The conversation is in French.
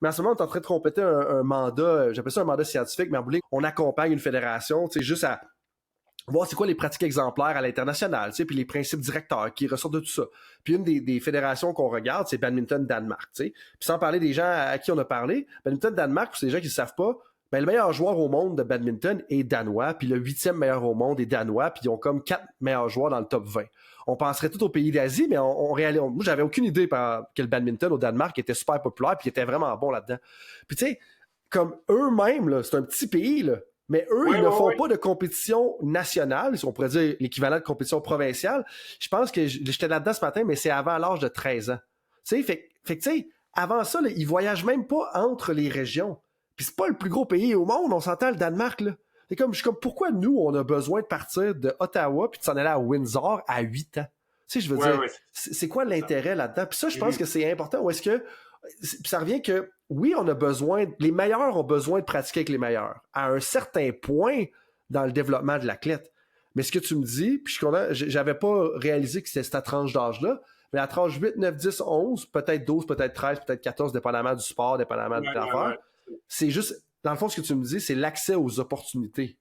Mais en ce moment, on est en train de compléter un mandat, j'appelle ça un mandat scientifique, mais en bout de ligne, on accompagne une fédération, tu sais, juste à voir c'est quoi les pratiques exemplaires à l'international, tu sais, puis les principes directeurs qui ressortent de tout ça. Puis une des fédérations qu'on regarde, c'est Badminton Danemark, tu sais. Puis sans parler des gens à qui on a parlé, Badminton Danemark, pour les gens qui ne savent pas, ben, le meilleur joueur au monde de badminton est danois, puis le 8e meilleur au monde est danois, puis ils ont comme 4 meilleurs joueurs dans le top 20. On penserait tout aux pays d'Asie, mais moi, j'avais aucune idée que le badminton au Danemark était super populaire, puis était vraiment bon là-dedans. Puis tu sais, comme eux-mêmes, là, c'est un petit pays, là, mais eux, Oui, ils ne oui, font oui. pas de compétition nationale, si on pourrait dire l'équivalent de compétition provinciale. Je pense que j'étais là-dedans ce matin, mais c'est avant l'âge de 13 ans. Tu sais, fait que, tu sais, avant ça, là, ils voyagent même pas entre les régions. Puis c'est pas le plus gros pays au monde, on s'entend, le Danemark, là. Je suis comme, pourquoi nous, on a besoin de partir de Ottawa puis de s'en aller à Windsor à 8 ans? Tu sais, je veux Oui, dire, oui, c'est quoi c'est ça. l'intérêt là-dedans? Puis ça, je pense Mhm. que c'est important. Ou est-ce que puis ça revient que oui, on a besoin, les meilleurs ont besoin de pratiquer avec les meilleurs, à un certain point dans le développement de l'athlète. Mais ce que tu me dis, puis j'avais pas réalisé que c'était cette tranche d'âge-là, mais à la tranche 8, 9, 10, 11, peut-être 12, peut-être 13, peut-être 14, dépendamment du sport, dépendamment de Ouais, ouais, l'affaire, ouais. c'est juste, dans le fond, ce que tu me dis, c'est l'accès aux opportunités.